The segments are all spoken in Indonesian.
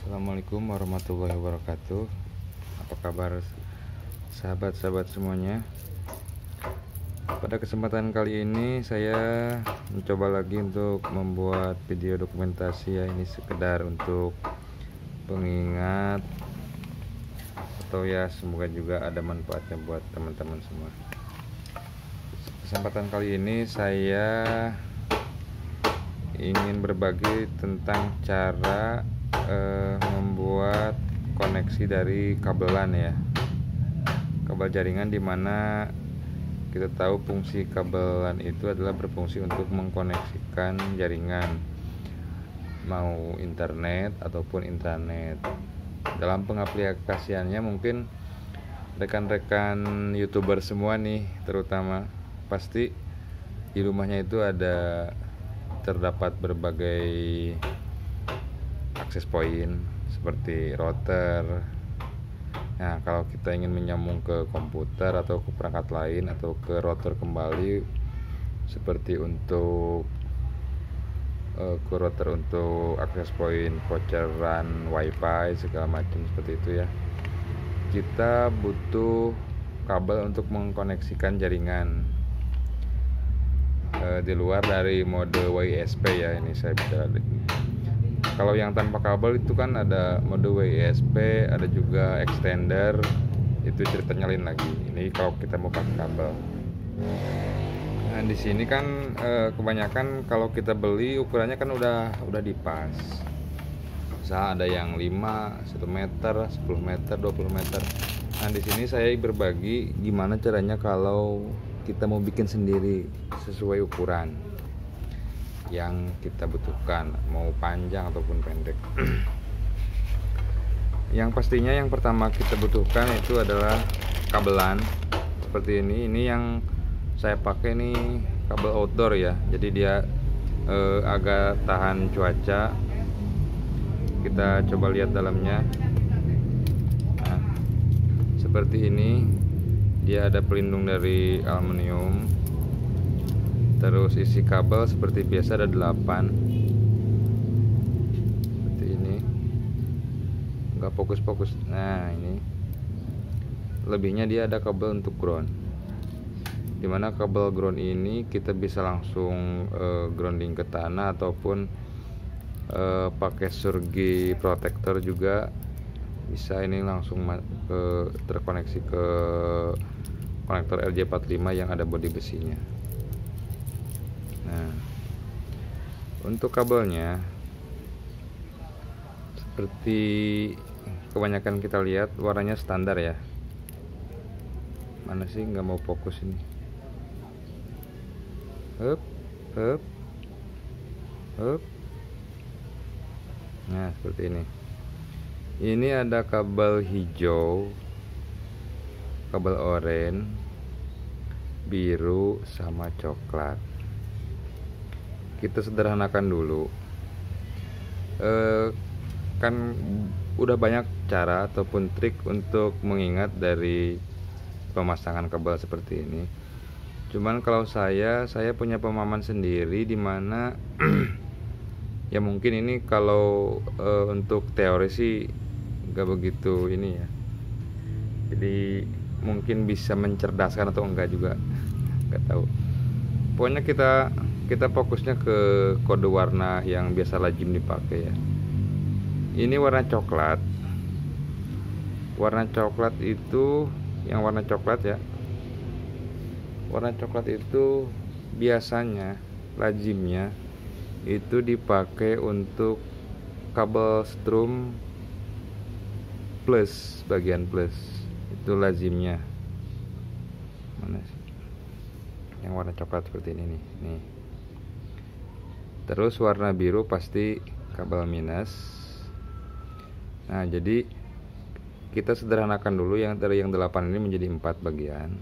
Assalamualaikum warahmatullahi wabarakatuh. Apa kabar sahabat-sahabat semuanya? Pada kesempatan kali ini saya mencoba lagi untuk membuat video dokumentasi ya. Ini sekedar untuk pengingat atau ya semoga juga ada manfaatnya buat teman-teman semua. Kesempatan kali ini saya ingin berbagi tentang cara membuat koneksi dari kabelan ya, kabel jaringan, dimana kita tahu fungsi kabelan itu adalah berfungsi untuk mengkoneksikan jaringan, mau internet ataupun intranet. Dalam pengaplikasiannya mungkin rekan-rekan YouTuber semua nih terutama pasti di rumahnya itu terdapat berbagai akses point seperti router. Nah, kalau kita ingin menyambung ke komputer atau ke perangkat lain atau ke router kembali, seperti untuk ke router untuk akses point voucheran wifi segala macam seperti itu ya, kita butuh kabel untuk mengkoneksikan jaringan di luar dari mode WISP ya. Ini saya bicara. Kalau yang tanpa kabel itu kan ada mode WISP, ada juga extender, itu ceritanya lain lagi. Ini kalau kita mau pakai kabel. Nah, di sini kan kebanyakan kalau kita beli ukurannya kan udah dipas. Misalnya ada yang 5, 1 meter, 10 meter, 20 meter. Nah, di sini saya berbagi gimana caranya kalau kita mau bikin sendiri sesuai ukuran yang kita butuhkan, mau panjang ataupun pendek. Yang pastinya yang pertama kita butuhkan itu adalah kabelan seperti ini. Ini yang saya pakai nih kabel outdoor ya, jadi dia agak tahan cuaca. Kita coba lihat dalamnya. Nah, seperti ini, dia ada pelindung dari aluminium. Terus isi kabel seperti biasa ada 8 seperti ini, nggak fokus-fokus. Nah, ini lebihnya dia ada kabel untuk ground, dimana kabel ground ini kita bisa langsung grounding ke tanah ataupun pakai surgi protector juga bisa. Ini langsung terkoneksi ke konektor RJ45 yang ada bodi besinya. Nah, untuk kabelnya seperti kebanyakan kita lihat warnanya standar ya. Mana sih, nggak mau fokus ini. Hup. Nah, seperti ini. Ini ada kabel hijau, kabel oranye, biru, sama coklat. Kita sederhanakan dulu. Kan udah banyak cara ataupun trik untuk mengingat dari pemasangan kabel seperti ini. Cuman kalau saya punya pemahaman sendiri, dimana ya mungkin ini kalau untuk teori sih gak begitu ini ya. Jadi mungkin bisa mencerdaskan atau enggak juga, nggak tahu. Pokoknya kita fokusnya ke kode warna yang biasa lazim dipakai ya. Ini warna coklat. Warna coklat itu, yang warna coklat ya. Warna coklat itu biasanya lazimnya itu dipakai untuk kabel strum plus, bagian plus. Itu lazimnya. Mana sih? Yang warna coklat seperti ini nih. Terus warna biru pasti kabel minus. Nah, jadi kita sederhanakan dulu yang dari yang 8 ini menjadi 4 bagian,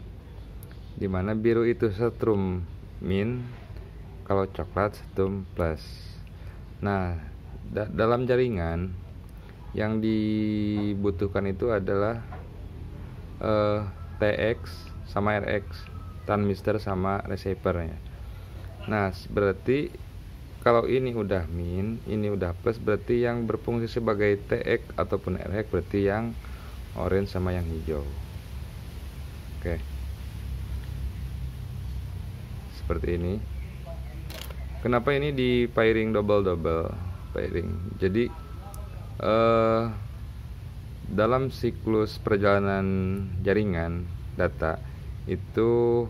dimana biru itu strum min, kalau coklat strum plus. Nah, dalam jaringan yang dibutuhkan itu adalah TX sama RX, transmitter sama receiver ya. Nah, berarti kalau ini udah min, ini udah plus, berarti yang berfungsi sebagai TX ataupun RX berarti yang orange sama yang hijau. Oke, seperti ini. Kenapa ini di pairing double pairing? Jadi dalam siklus perjalanan jaringan data itu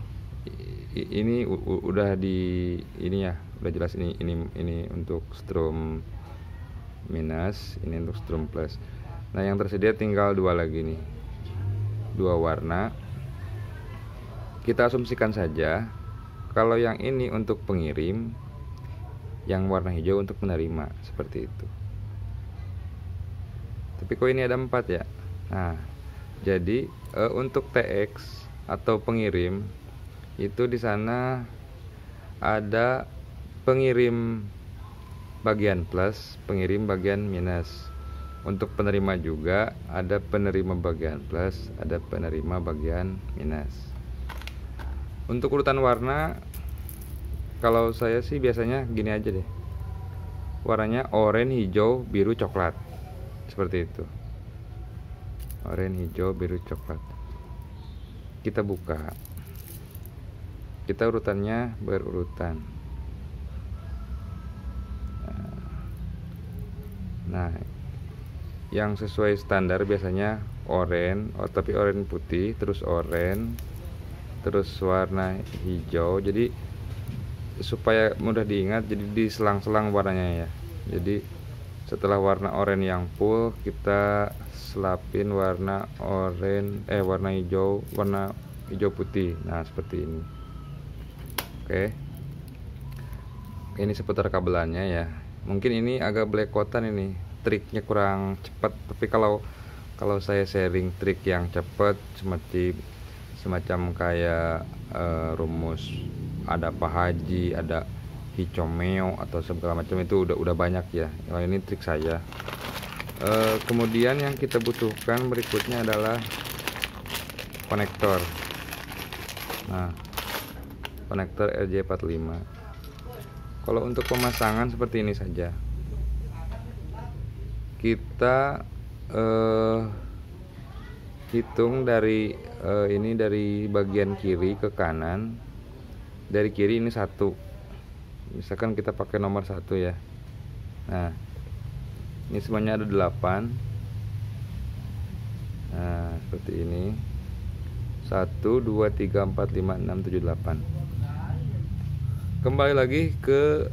ini udah di ini ya, udah jelas ini untuk strum minus, ini untuk strum plus. Nah, yang tersedia tinggal dua lagi nih, dua warna. Kita asumsikan saja kalau yang ini untuk pengirim, yang warna hijau untuk penerima, seperti itu. Tapi kok ini ada 4 ya? Nah, jadi untuk TX atau pengirim itu di sana ada pengirim bagian plus, pengirim bagian minus. Untuk penerima juga ada penerima bagian plus, ada penerima bagian minus. Untuk urutan warna, kalau saya sih biasanya gini aja deh. Warnanya oranye, hijau, biru, coklat. Seperti itu. Oranye, hijau, biru, coklat. Kita buka. Kita urutannya berurutan. Nah, yang sesuai standar biasanya oranye, tapi oranye putih, terus oranye, terus warna hijau. Jadi supaya mudah diingat, jadi diselang-selang warnanya ya. Jadi setelah warna oranye yang full, kita selapin warna oranye, warna hijau putih. Nah, seperti ini. Oke. Ini seputar kabelannya ya. Mungkin ini agak belekotan, ini triknya kurang cepat, tapi kalau saya sharing trik yang cepat semacam kayak rumus ada Pak Haji, ada Hicomeo atau segala macam, itu udah banyak ya. Kalau ini trik saya. Kemudian yang kita butuhkan berikutnya adalah konektor. Nah, konektor RJ45. Kalau untuk pemasangan seperti ini saja. Kita hitung dari ini dari bagian kiri ke kanan. Dari kiri ini 1. Misalkan kita pakai nomor 1 ya. Nah, ini semuanya ada 8. Nah, seperti ini. 1, 2, 3, 4, 5, 6, 7, 8. Kembali lagi ke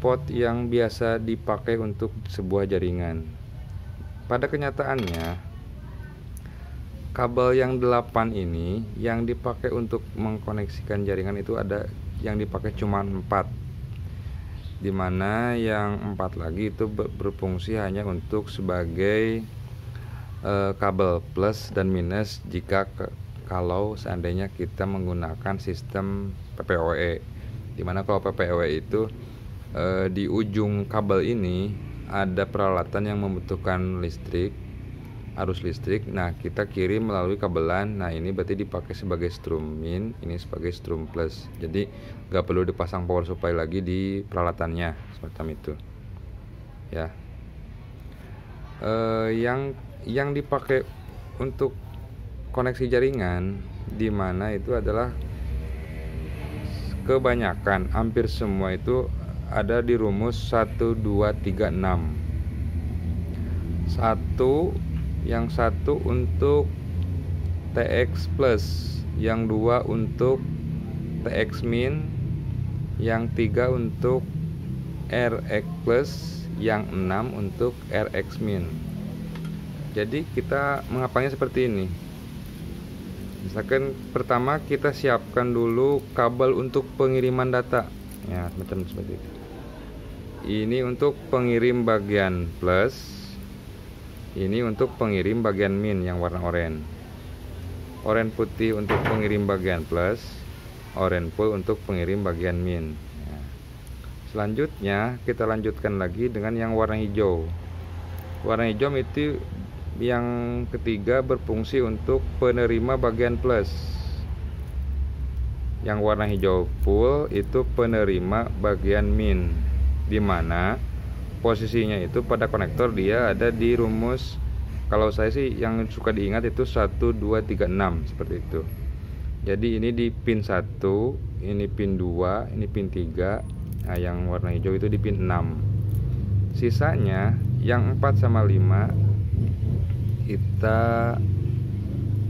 pot yang biasa dipakai untuk sebuah jaringan. Pada kenyataannya, kabel yang 8 ini yang dipakai untuk mengkoneksikan jaringan itu ada yang dipakai cuma 4, dimana yang 4 lagi itu berfungsi hanya untuk sebagai kabel plus dan minus kalau seandainya kita menggunakan sistem PPOE, dimana kalau PPOE itu di ujung kabel ini ada peralatan yang membutuhkan arus listrik. Nah, kita kirim melalui kabelan. Nah, ini berarti dipakai sebagai strum min, ini sebagai strum plus. Jadi nggak perlu dipasang power supply lagi di peralatannya, semacam itu ya. Yang dipakai untuk koneksi jaringan di mana itu adalah kebanyakan, hampir semua itu ada di rumus 1, 2, 3, 6. Yang satu untuk TX plus, yang 2 untuk TX min, yang 3 untuk RX plus, yang 6 untuk RX min. Jadi kita menghafalnya seperti ini. Misalkan pertama kita siapkan dulu kabel untuk pengiriman data ya, macam seperti itu. Ini untuk pengirim bagian plus, ini untuk pengirim bagian min yang warna oranye. Oranye putih untuk pengirim bagian plus, oranye full untuk pengirim bagian min ya. Selanjutnya kita lanjutkan lagi dengan yang warna hijau. Warna hijau itu yang ketiga berfungsi untuk penerima bagian plus. Yang warna hijau full itu penerima bagian min. dimana posisinya itu pada konektor dia ada di rumus, kalau saya sih yang suka diingat itu 1 2 3 6 seperti itu. Jadi ini di pin 1, ini pin 2, ini pin 3. Nah, yang warna hijau itu di pin 6. Sisanya yang 4 sama 5 kita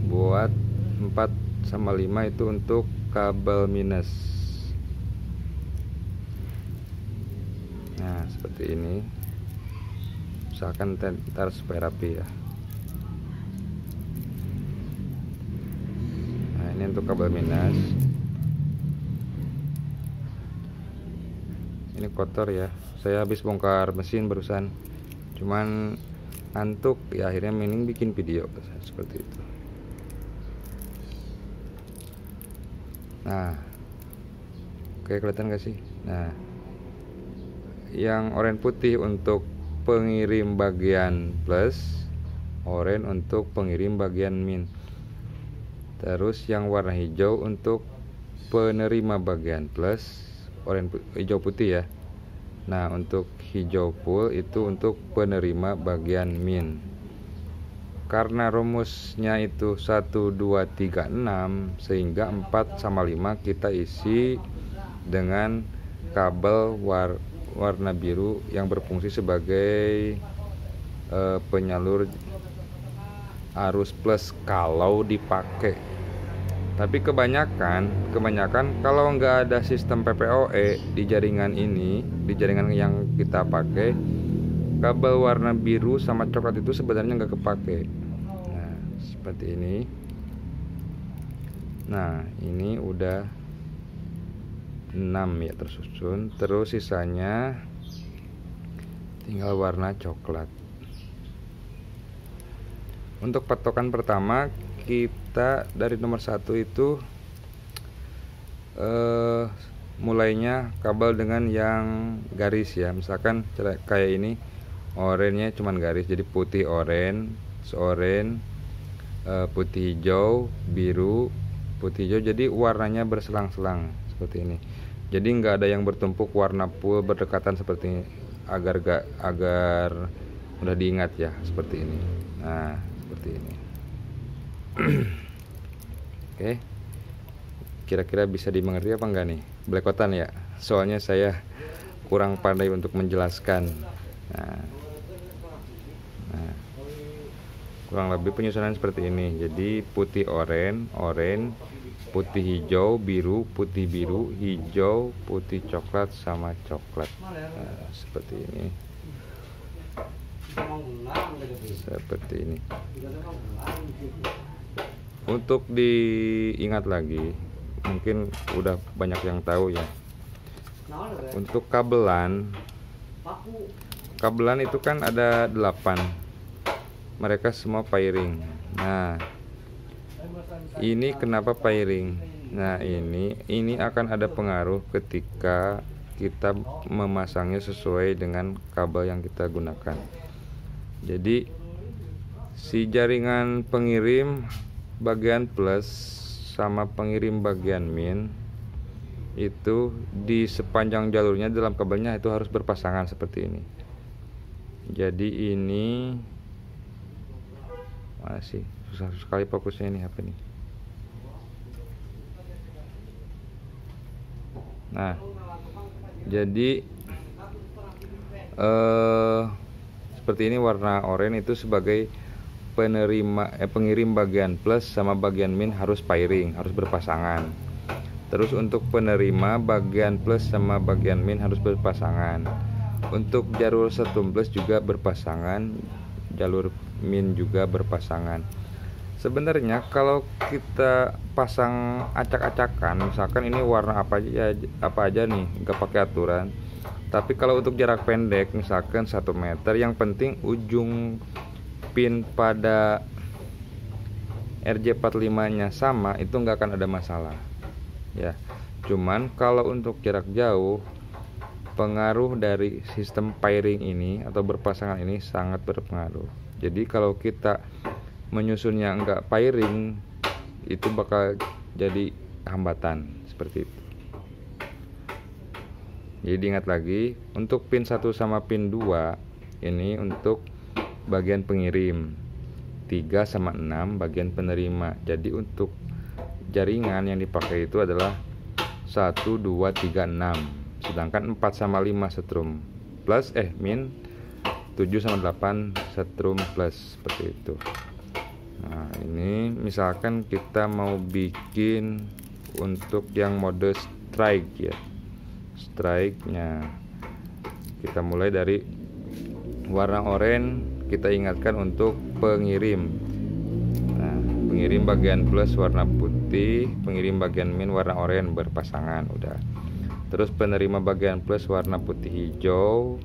buat 4 sama 5 itu untuk kabel minus. Nah, seperti ini. Usahakan ntar supaya rapi ya. Ini untuk kabel minus. Ini kotor ya, saya habis bongkar mesin barusan, cuman ngantuk ya, akhirnya mending bikin video seperti itu. Nah, oke, kelihatan gak sih? Nah, yang oranye putih untuk pengirim bagian plus, oranye untuk pengirim bagian min. Terus yang warna hijau untuk penerima bagian plus, oranye hijau putih ya. Nah, untuk hijau full itu untuk penerima bagian min. Karena rumusnya itu 1 2 3 6, sehingga 4 sama 5 kita isi dengan kabel warna biru yang berfungsi sebagai penyalur arus plus kalau dipakai. Tapi kebanyakan kalau nggak ada sistem PPOE di jaringan ini, di jaringan yang kita pakai, kabel warna biru sama coklat itu sebenarnya nggak kepake. Nah, seperti ini. Nah, ini udah 6 ya tersusun. Terus sisanya tinggal warna coklat. Untuk patokan pertama, kita dari nomor 1 itu mulainya kabel dengan yang garis ya. Misalkan kayak ini, oranye cuman garis, jadi putih oranye, putih hijau, biru, putih hijau, jadi warnanya berselang-selang seperti ini. Jadi nggak ada yang bertumpuk warna full berdekatan seperti ini, agar mudah diingat ya, seperti ini. Nah, seperti ini. Oke, kira-kira bisa dimengerti apa enggak nih? Belekotan ya, soalnya saya kurang pandai untuk menjelaskan. Nah, kurang lebih penyusunan seperti ini. Jadi putih oranye, putih hijau, biru, putih biru, hijau, putih coklat sama coklat. Nah, seperti ini. Seperti ini. Untuk diingat lagi, mungkin udah banyak yang tahu ya. Untuk kabelan itu kan ada 8. Mereka semua pairing. Nah, ini kenapa pairing? Nah, ini akan ada pengaruh ketika kita memasangnya sesuai dengan kabel yang kita gunakan. Jadi si jaringan pengirim bagian plus sama pengirim bagian min itu di sepanjang jalurnya dalam kabelnya itu harus berpasangan seperti ini. Jadi ini masih susah sekali fokusnya ini HP nih. Nah, jadi seperti ini, warna oranye itu sebagai pengirim bagian plus sama bagian min harus pairing, harus berpasangan. Terus untuk penerima bagian plus sama bagian min harus berpasangan. Untuk jalur setum plus juga berpasangan, jalur min juga berpasangan. Sebenarnya kalau kita pasang acak-acakan, misalkan ini warna apa aja nih, nggak pakai aturan. Tapi kalau untuk jarak pendek, misalkan 1 meter, yang penting ujung pin pada RJ45-nya sama, itu nggak akan ada masalah ya. Cuman kalau untuk jarak jauh, pengaruh dari sistem pairing ini atau berpasangan ini sangat berpengaruh. Jadi kalau kita menyusunnya nggak pairing, itu bakal jadi hambatan seperti itu. Jadi diingat lagi, untuk pin 1 sama pin 2 ini untuk bagian pengirim, 3 sama 6 bagian penerima. Jadi untuk jaringan yang dipakai itu adalah 1, 2, 3, 6. Sedangkan 4 sama 5 setrum plus min, 7 sama 8 setrum plus, seperti itu. Nah, ini misalkan kita mau bikin untuk yang mode strike ya. Strike-nya kita mulai dari warna oranye, kita ingatkan untuk pengirim. Nah, pengirim bagian plus warna putih, pengirim bagian min warna oranye berpasangan, udah. Terus penerima bagian plus warna putih hijau,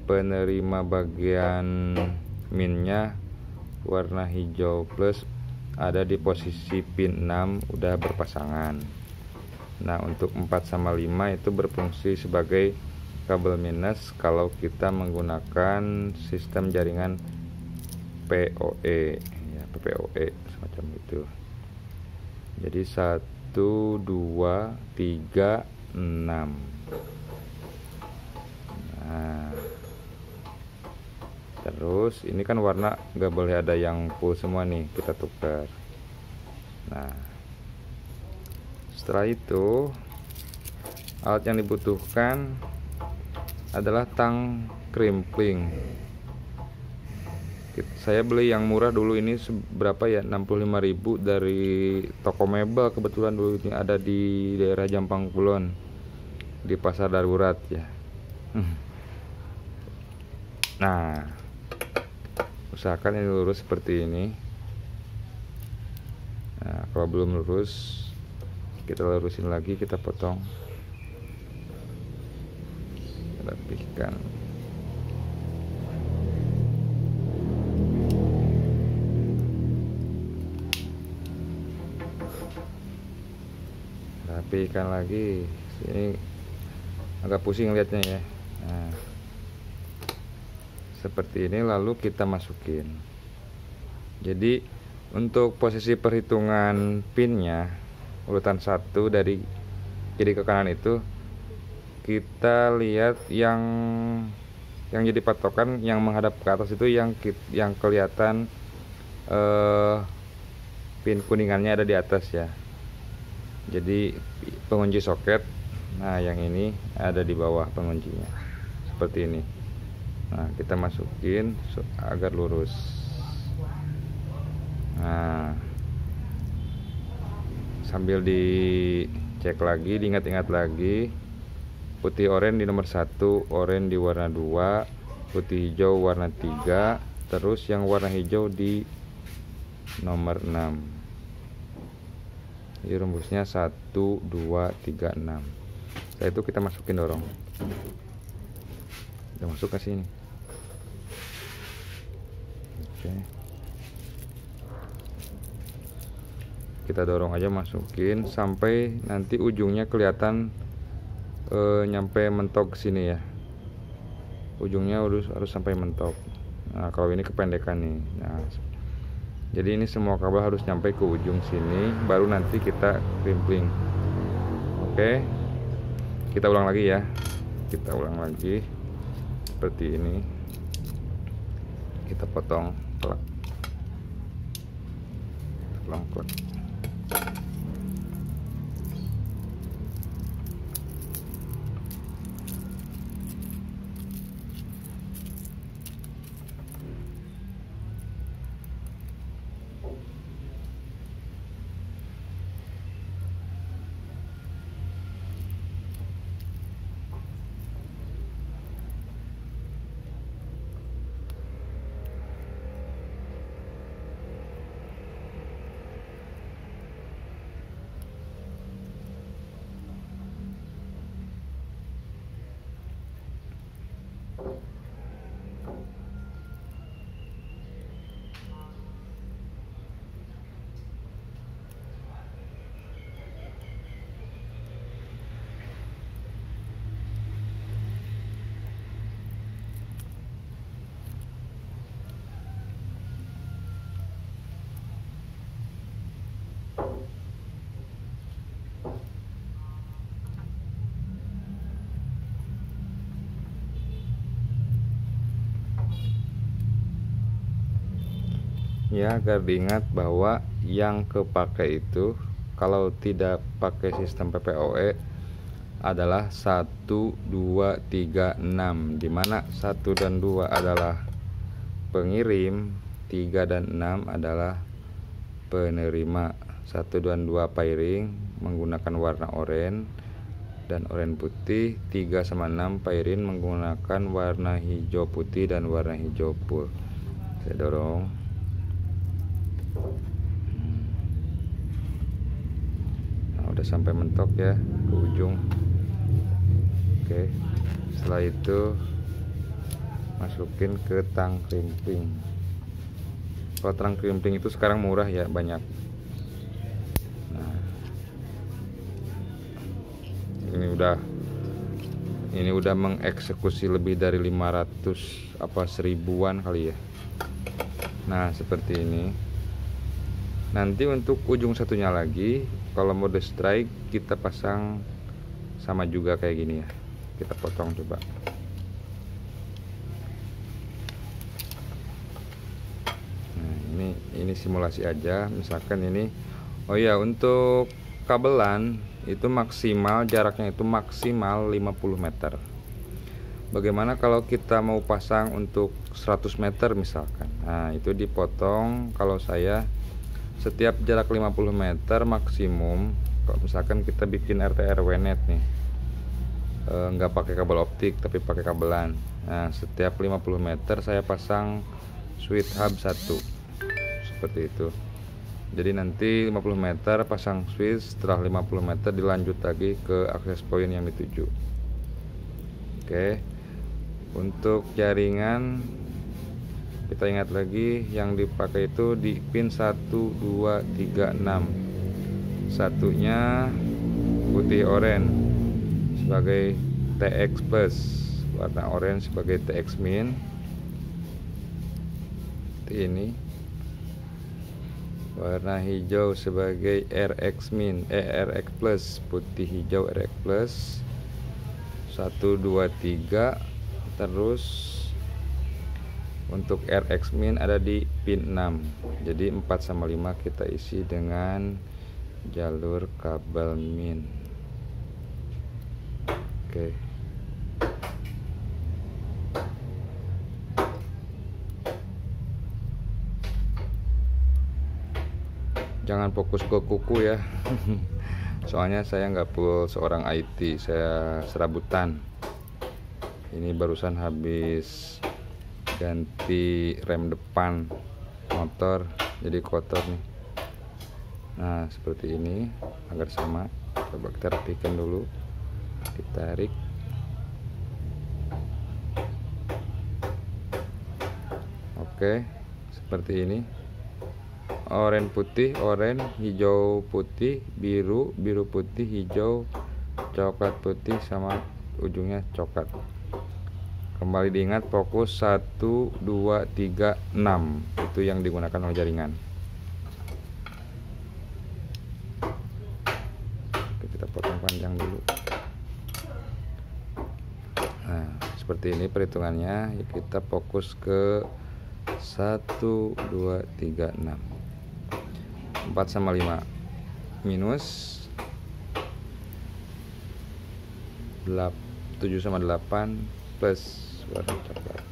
penerima bagian minnya warna hijau plus, ada di posisi pin 6, udah berpasangan. Nah, untuk 4 sama 5 itu berfungsi sebagai kabel minus kalau kita menggunakan sistem jaringan PoE ya, PoE semacam itu. Jadi 1, 2, 3, 6. Nah, terus ini kan warna nggak boleh ada yang full semua nih, kita tukar. Nah, setelah itu alat yang dibutuhkan adalah tang crimpling. Saya beli yang murah dulu, ini berapa ya, 65.000 dari toko mebel. Kebetulan dulu ini ada di daerah Jampang Kulon, di pasar darurat ya. Nah, usahakan ini lurus seperti ini. Nah, kalau belum lurus kita lurusin lagi, kita potong, rapihkan. Rapihkan lagi. Sini agak pusing lihatnya ya. Nah, seperti ini, lalu kita masukin. Jadi untuk posisi perhitungan pinnya, urutan 1 dari kiri ke kanan itu, kita lihat yang jadi patokan, yang menghadap ke atas itu yang kelihatan pin kuningannya ada di atas ya. Jadi pengunci soket, nah yang ini ada di bawah penguncinya, seperti ini. Nah, kita masukin agar lurus. Nah, sambil dicek lagi, diingat-ingat lagi, putih oranye di nomor 1, oranye di warna 2, putih hijau warna 3, terus yang warna hijau di nomor 6. Jadi rumusnya 1, 2, 3, 6. Setelah itu kita masukin, dorong. Udah masuk ke sini. Oke. Kita dorong aja, masukin sampai nanti ujungnya kelihatan nyampe mentok ke sini ya. Ujungnya harus sampai mentok. Nah, kalau ini kependekan nih. Nah, jadi ini semua kabel harus nyampe ke ujung sini, baru nanti kita crimpling. Oke. Kita ulang lagi ya. Kita ulang lagi seperti ini. Kita potong plak. ya, agar diingat bahwa yang kepake itu kalau tidak pakai sistem PPOE adalah 1, 2, 3, 6, dimana 1 dan 2 adalah pengirim, 3 dan 6 adalah penerima. 1 dan 2 pairing menggunakan warna oranye dan oranye putih, 3 sama 6 pairing menggunakan warna hijau putih dan warna hijau full. Saya dorong. Nah, udah sampai mentok ya ke ujung. Oke, setelah itu masukin ke tang krimping. Kalau tang krimping itu sekarang murah ya, banyak. Nah, ini udah mengeksekusi lebih dari 500 apa 1000-an kali ya. Nah, seperti ini. Nanti untuk ujung satunya lagi, kalau mode strike kita pasang sama juga kayak gini ya. Kita potong coba. Nah, ini simulasi aja. Misalkan ini, oh ya, untuk kabelan itu maksimal jaraknya itu maksimal 50 meter. Bagaimana kalau kita mau pasang untuk 100 meter misalkan? Nah, itu dipotong. Kalau saya setiap jarak 50 meter maksimum, kalau misalkan kita bikin RT/RW net nih, nggak pakai kabel optik tapi pakai kabelan. Nah, setiap 50 meter saya pasang switch hub 1 seperti itu. Jadi nanti 50 meter pasang switch, setelah 50 meter dilanjut lagi ke akses point yang dituju. Oke, untuk jaringan kita ingat lagi yang dipakai itu di pin 1, 2, 3, 6. Satunya putih oranye sebagai TX plus, warna orange sebagai TX min. Ini warna hijau sebagai RX min, RX plus, putih hijau RX plus. 1, 2, 3. Terus untuk RX min ada di pin 6. Jadi 4 sama 5 kita isi dengan jalur kabel min. Oke. Jangan fokus ke kuku ya. Soalnya saya nggak full seorang IT, saya serabutan. Ini barusan habis ganti rem depan motor, jadi kotor nih. Nah, seperti ini agar sama. Coba kita rapikan dulu. Ditarik. Oke, seperti ini. Oranye putih, oranye, hijau putih, biru, biru putih, hijau, coklat putih, sama ujungnya coklat. Kembali diingat fokus 1, 2, 3, 6. Itu yang digunakan oleh jaringan. Oke, kita potong panjang dulu. Nah, seperti ini perhitungannya. Kita fokus ke 1, 2, 3, 6. 4 sama 5 minus 7 sama 8 plus warna coklat.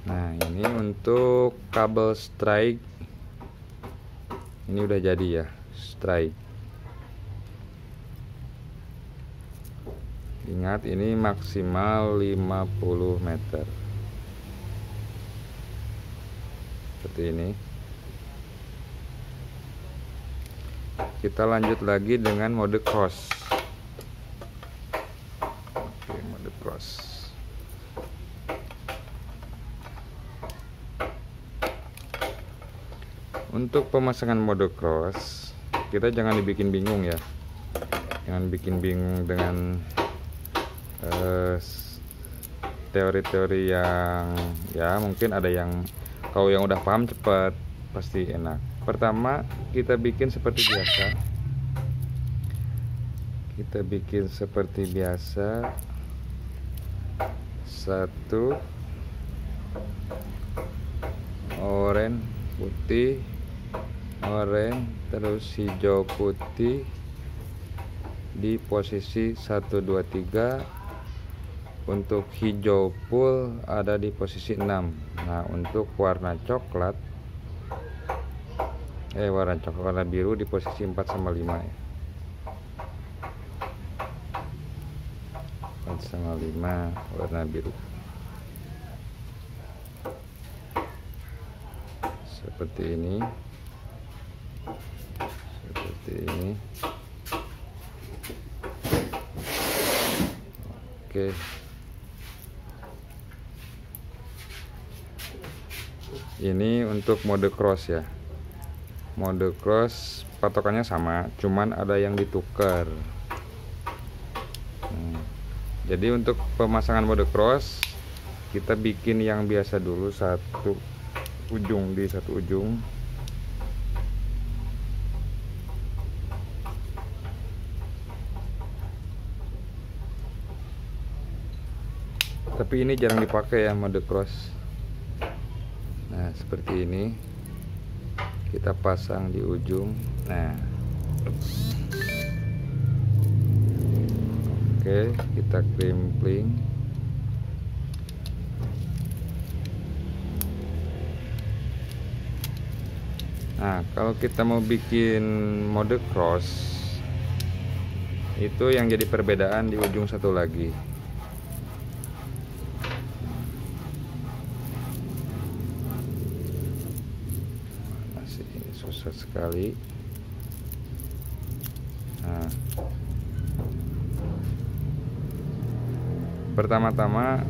Nah, ini untuk kabel strike ini udah jadi ya, strike. Ingat, ini maksimal 50 meter. Seperti ini. Kita lanjut lagi dengan mode cross. Oke, mode cross. Untuk pemasangan mode cross, kita jangan dibikin bingung ya. Jangan bikin bingung dengan teori-teori yang ya mungkin ada yang kalau yang udah paham cepat pasti enak. Pertama, kita bikin seperti biasa. kita bikin seperti biasa. 1 oranye putih, oranye terus hijau putih di posisi 1 2 3. Untuk hijau full ada di posisi 6. Nah, untuk warna coklat warna biru di posisi 4 sama 5 ya. 4 sama 5 warna biru. Seperti ini. Seperti ini. Oke. Ini untuk mode cross ya. Mode cross patokannya sama, cuman ada yang ditukar. Jadi untuk pemasangan mode cross kita bikin yang biasa dulu, satu ujung di satu ujung. Tapi ini jarang dipakai ya, mode cross. Nah, seperti ini kita pasang di ujung. Nah, oke, kita krimpling. Nah, kalau kita mau bikin mode cross, itu yang jadi perbedaan di ujung satu lagi. Susah sekali. Nah, pertama-tama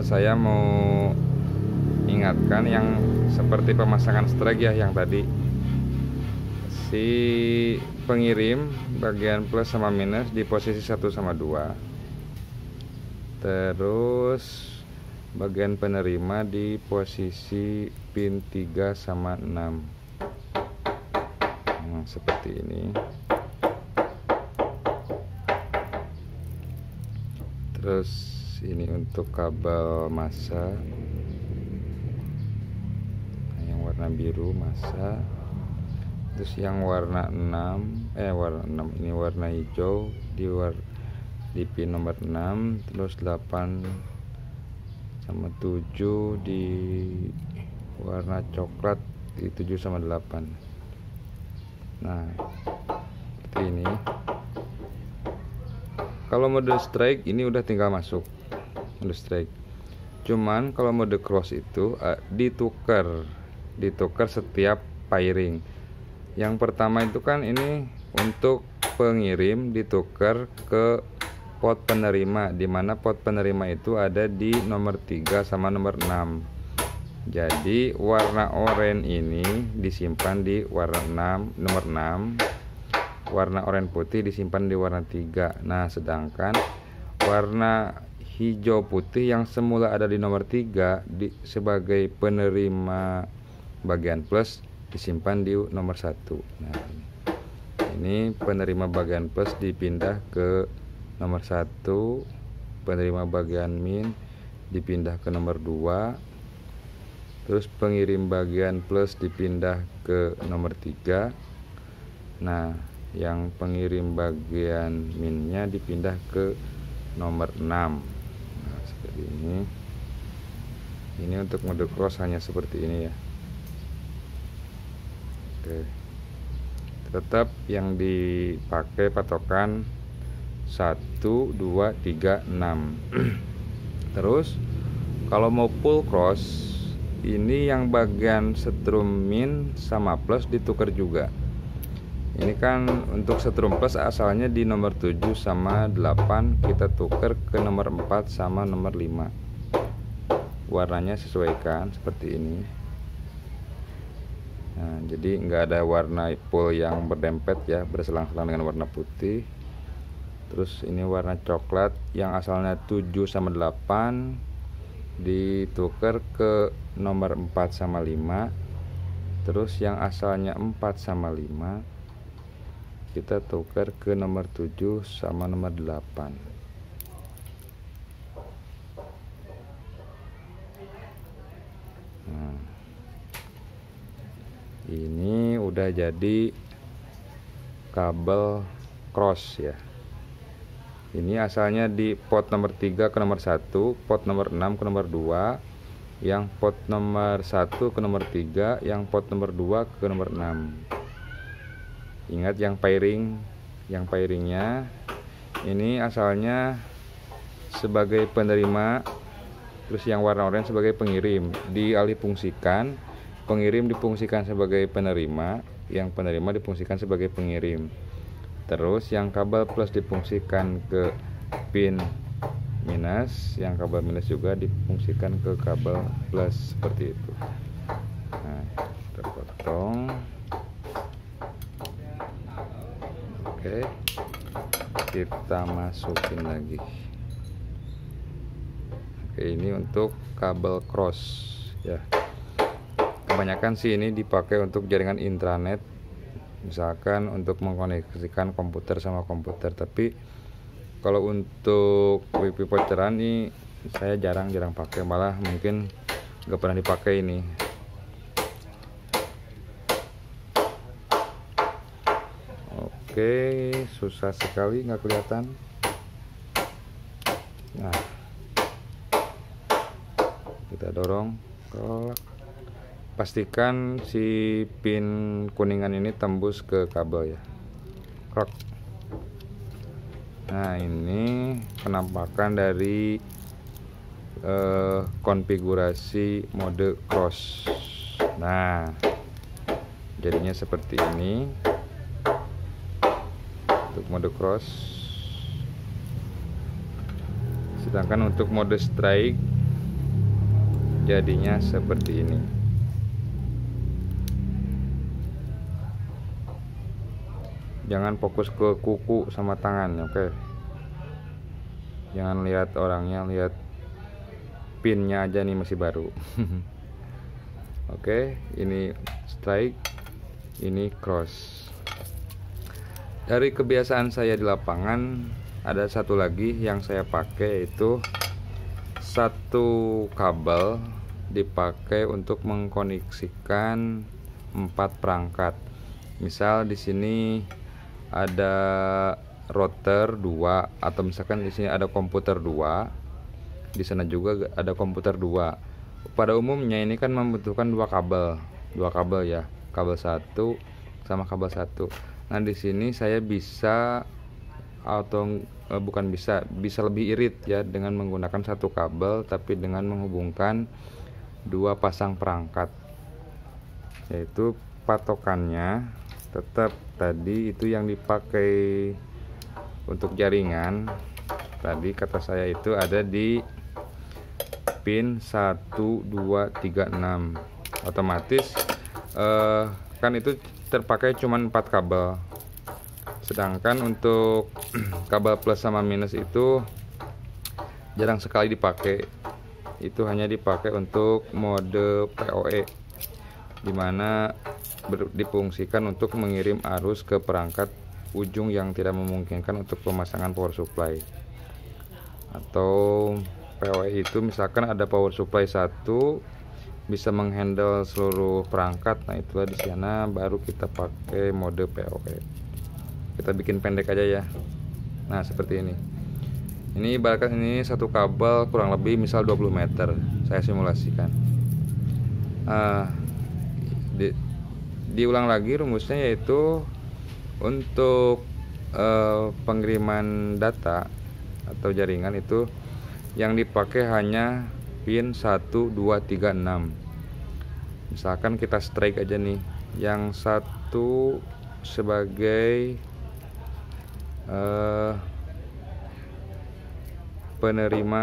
saya mau ingatkan yang seperti pemasangan strike ya, yang tadi si pengirim bagian plus sama minus di posisi 1 sama 2, terus bagian penerima di posisi pin 3 sama 6. Seperti ini. Terus ini untuk kabel massa, yang warna biru massa. Terus yang warna 6 ini warna hijau di pin nomor 6. Terus 8 sama 7 di warna coklat di 7 sama 8. Nah, seperti ini. Kalau mode strike ini udah tinggal masuk mode strike. Cuman kalau mode cross itu ditukar setiap pairing. Yang pertama itu kan ini untuk pengirim ditukar ke pot penerima, dimana pot penerima itu ada di nomor 3 sama nomor 6. Jadi warna oranye ini disimpan di warna nomor 6, warna oranye putih disimpan di warna 3. Nah, sedangkan warna hijau putih yang semula ada di nomor 3 sebagai penerima bagian plus disimpan di nomor 1. Nah, ini penerima bagian plus dipindah ke nomor 1, penerima bagian min dipindah ke nomor 2. Terus pengirim bagian plus dipindah ke nomor 3. Nah, yang pengirim bagian minnya dipindah ke nomor 6. Nah, seperti ini. Ini untuk mode cross hanya seperti ini ya. Oke. Tetap yang dipakai patokan 1 2 3 6. Terus kalau mau full cross, ini yang bagian setrum min sama plus ditukar juga. Ini kan untuk setrum plus asalnya di nomor 7 sama 8, kita tukar ke nomor 4 sama nomor 5. Warnanya sesuaikan seperti ini. Nah, jadi nggak ada warna full yang berdempet ya, berselang-selang dengan warna putih. Terus ini warna coklat yang asalnya 7 sama 8 ditukar ke nomor 4 sama 5. Terus yang asalnya 4 sama 5 kita tukar ke nomor 7 sama nomor 8. Nah, ini udah jadi kabel cross ya. Ini asalnya di pot nomor 3 ke nomor 1, pot nomor 6 ke nomor 2, yang pot nomor 1 ke nomor 3, yang pot nomor 2 ke nomor 6. Ingat yang pairingnya ini asalnya sebagai penerima, terus yang warna oranye sebagai pengirim. Dialih fungsikan, pengirim difungsikan sebagai penerima, yang penerima difungsikan sebagai pengirim. Terus yang kabel plus difungsikan ke pin minus, yang kabel minus juga difungsikan ke kabel plus, seperti itu. Nah, terpotong. Oke, kita masukin lagi. Oke, ini untuk kabel cross ya. Kebanyakan sih ini dipakai untuk jaringan intranet, misalkan untuk mengkoneksikan komputer sama komputer. Tapi kalau untuk WiFi voucheran ini saya jarang pakai, malah mungkin nggak pernah dipakai ini. Oke, susah sekali, nggak kelihatan. Nah, kita dorong. Pastikan si pin kuningan ini tembus ke kabel ya. Krok. Nah, ini penampakan dari konfigurasi mode cross. Nah, jadinya seperti ini untuk mode cross. Sedangkan untuk mode strike jadinya seperti ini. Jangan fokus ke kuku sama tangan, oke? Jangan lihat orangnya, lihat pinnya aja nih, masih baru. Oke, ini strike, ini cross. Dari kebiasaan saya di lapangan, ada satu lagi yang saya pakai, yaitu satu kabel dipakai untuk mengkoneksikan 4 perangkat. Misal di sini ada router 2, atau misalkan di sini ada komputer 2, di sana juga ada komputer 2. Pada umumnya ini kan membutuhkan dua kabel ya, kabel 1 sama kabel 1. Nah, di sini saya bisa bisa lebih irit ya, dengan menggunakan satu kabel tapi dengan menghubungkan 2 pasang perangkat, yaitu patokannya tetap tadi itu yang dipakai untuk jaringan. Tadi kata saya itu ada di pin 1, 2, 3, 6. Otomatis kan itu terpakai cuma 4 kabel. Sedangkan untuk kabel plus sama minus itu jarang sekali dipakai. Itu hanya dipakai untuk mode PoE, dimana difungsikan untuk mengirim arus ke perangkat ujung yang tidak memungkinkan untuk pemasangan power supply. Atau PoE itu misalkan ada power supply 1 bisa menghandle seluruh perangkat. Nah, itulah di sana baru kita pakai mode PoE. Kita bikin pendek aja ya. Nah, seperti ini. Ini ibaratkan ini satu kabel kurang lebih misal 20 meter. Saya simulasikan. Diulang lagi rumusnya, yaitu untuk pengiriman data atau jaringan itu yang dipakai hanya pin 1, 2, 3, 6. Misalkan kita strike aja nih, yang 1 sebagai penerima.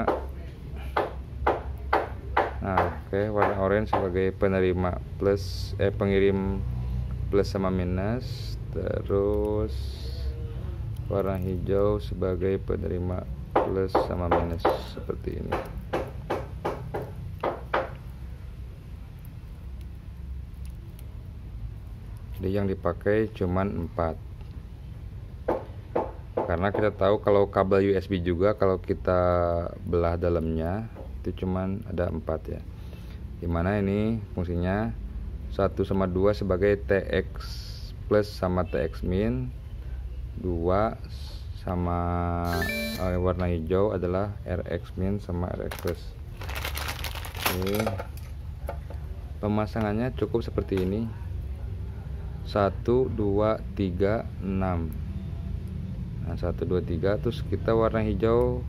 Nah, oke, warna orange sebagai penerima plus pengirim plus sama minus, terus warna hijau sebagai penerima plus sama minus, seperti ini. Jadi yang dipakai cuman 4. karena kita tahu kalau kabel USB juga kalau kita belah dalamnya itu cuman ada 4 ya, dimana ini fungsinya 1 sama 2 sebagai TX plus sama TX min, 2 sama warna hijau adalah RX min sama RX plus. Oke. Pemasangannya cukup seperti ini, 1 2 3 6. Nah 1 2 3, terus kita warna hijau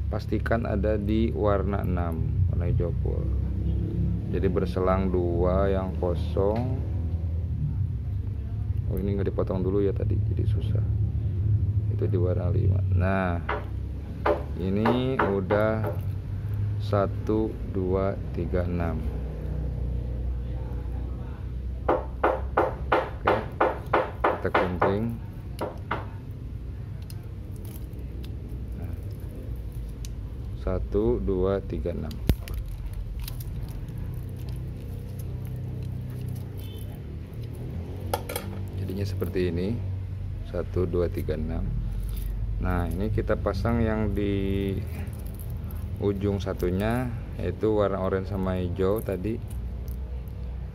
pastikan ada di warna 6, warna hijau full. Jadi berselang 2 yang kosong. Oh ini nggak dipotong dulu ya tadi, jadi susah. Itu di warna 5. Nah ini udah 1 2 3 6. Oke, kita gunting. 1 2 3 6. Jadinya seperti ini, 1 2 3 6. Nah ini kita pasang yang di ujung satunya, yaitu warna oranye sama hijau tadi.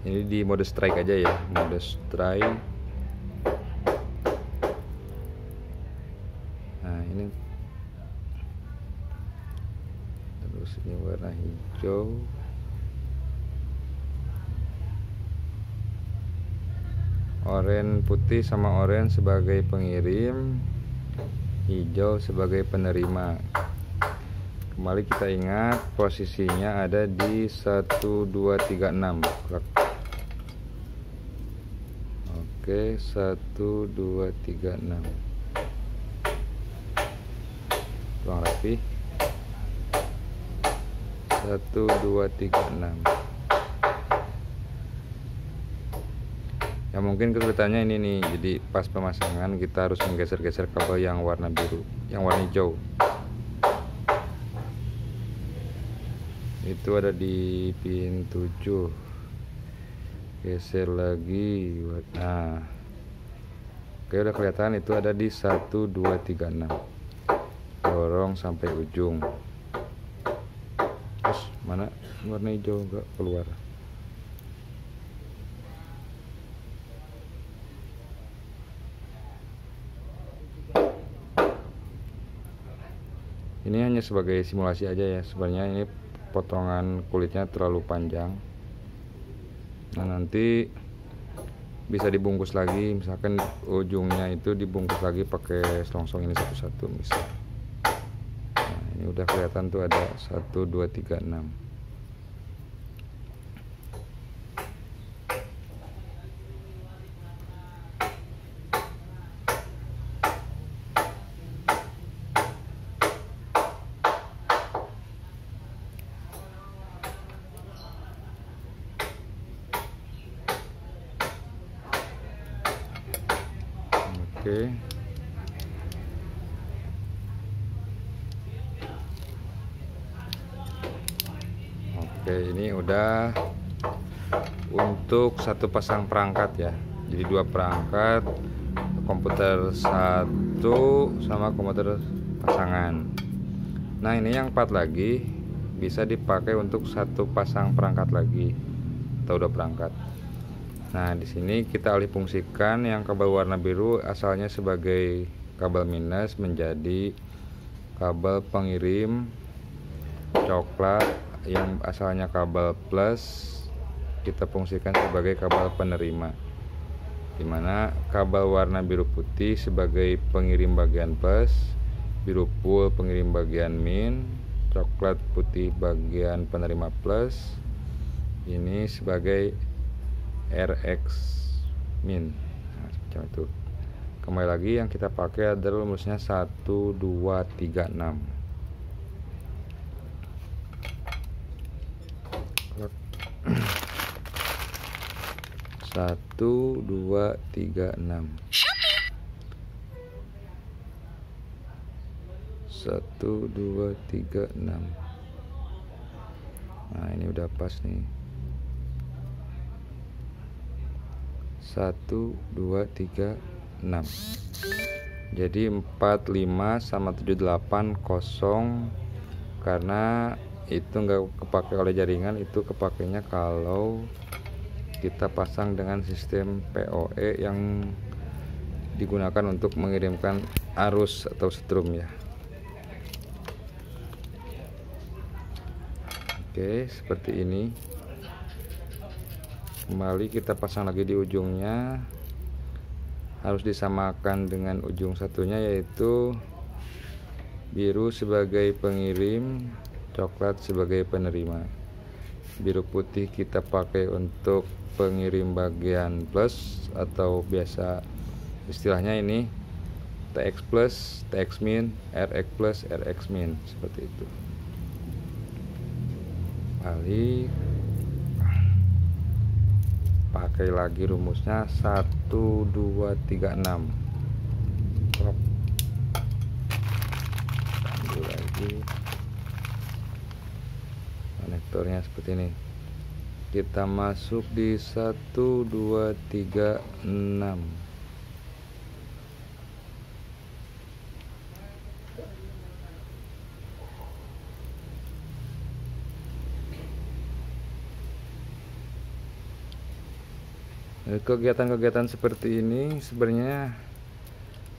Ini di mode strike aja ya, mode strike. Nah ini terus ini warna hijau, oranye putih sama oranye sebagai pengirim, hijau sebagai penerima. Kembali kita ingat posisinya ada di 1 2 3 6. Oke, 1 2 3 6. Tuang rapi. 1 2 3 6. Ya mungkin kesulitannya ini nih, jadi pas pemasangan kita harus menggeser-geser kabel yang warna biru, yang warna hijau. Itu ada di pin 7. Geser lagi. Nah oke, udah kelihatan itu ada di 1 2 3 6. Dorong sampai ujung. Terus mana warna hijau enggak keluar? Ini hanya sebagai simulasi aja ya, sebenarnya ini potongan kulitnya terlalu panjang. Nah nanti bisa dibungkus lagi, misalkan ujungnya itu dibungkus lagi pakai selongsong ini satu-satu misal. Nah ini udah kelihatan tuh ada 1 2 3 6. Oke. Oke, ini udah untuk satu pasang perangkat ya. Jadi 2 perangkat, komputer 1 sama komputer pasangan. Nah, ini yang 4 lagi bisa dipakai untuk satu pasang perangkat lagi atau 2 perangkat. Nah, di sini kita alih fungsikan yang kabel warna biru asalnya sebagai kabel minus menjadi kabel pengirim coklat, yang asalnya kabel plus kita fungsikan sebagai kabel penerima, dimana kabel warna biru putih sebagai pengirim bagian plus, biru full pengirim bagian min, coklat putih bagian penerima plus, ini sebagai RX min. Nah, seperti itu. Kembali lagi yang kita pakai adalah rumusnya 1 2 3 6. 1 2 3 6. 1 2 3 6. Nah ini udah pas nih. 1 2 3 6. Jadi 45 sama 78 kosong, karena itu nggak kepake oleh jaringan, itu kepakainya kalau kita pasang dengan sistem PoE yang digunakan untuk mengirimkan arus atau strum ya. Oke, seperti ini. Kembali kita pasang lagi di ujungnya, harus disamakan dengan ujung satunya, yaitu biru sebagai pengirim, coklat sebagai penerima. Biru putih kita pakai untuk pengirim bagian plus, atau biasa istilahnya ini TX plus, TX min, RX plus, RX min, seperti itu. Balik, pakai lagi rumusnya 1 2 3 6. Ambil lagi konektornya seperti ini, kita masuk di 1 2 3 6. Kegiatan-kegiatan seperti ini sebenarnya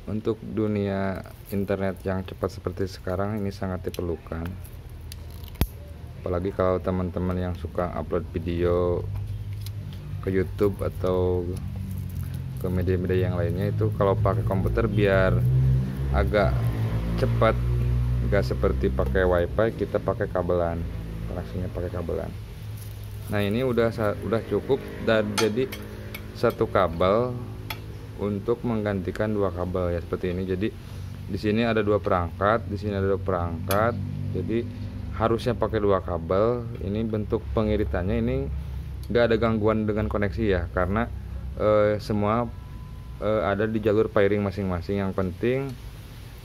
untuk dunia internet yang cepat seperti sekarang ini sangat diperlukan. Apalagi kalau teman-teman yang suka upload video ke YouTube atau ke media-media yang lainnya, itu kalau pakai komputer biar agak cepat, nggak seperti pakai wifi kita pakai kabelan, koneksinya pakai kabelan. Nah ini udah cukup, dan jadi satu kabel untuk menggantikan dua kabel ya, seperti ini. Jadi di sini ada dua perangkat, di sini ada dua perangkat, jadi harusnya pakai dua kabel. Ini bentuk pengiritannya ini nggak ada gangguan dengan koneksi ya, karena semua ada di jalur pairing masing-masing. Yang penting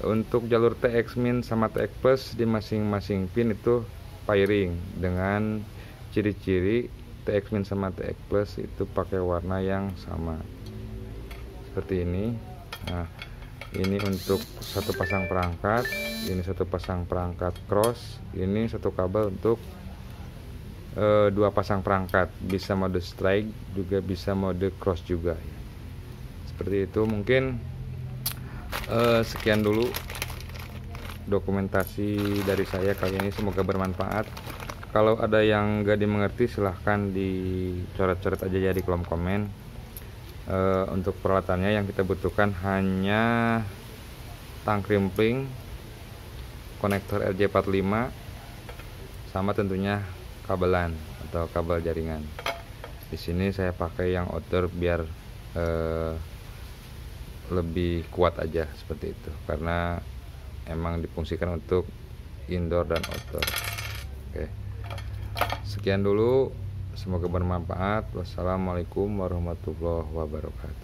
untuk jalur TX min sama TX plus di masing-masing pin itu pairing dengan ciri-ciri TX min sama TX plus itu pakai warna yang sama seperti ini. Nah ini untuk satu pasang perangkat, ini satu pasang perangkat cross, ini satu kabel untuk dua pasang perangkat, bisa mode strike juga bisa mode cross juga, seperti itu. Mungkin sekian dulu dokumentasi dari saya kali ini, semoga bermanfaat. Kalau ada yang gak dimengerti silahkan dicoret-coret aja ya di kolom komen. Untuk peralatannya yang kita butuhkan hanya tang krimpling, konektor RJ45, sama tentunya kabelan atau kabel jaringan. Di sini saya pakai yang outdoor biar lebih kuat aja seperti itu, karena emang difungsikan untuk indoor dan outdoor. Oke. Sekian dulu, semoga bermanfaat. Wassalamualaikum warahmatullahi wabarakatuh.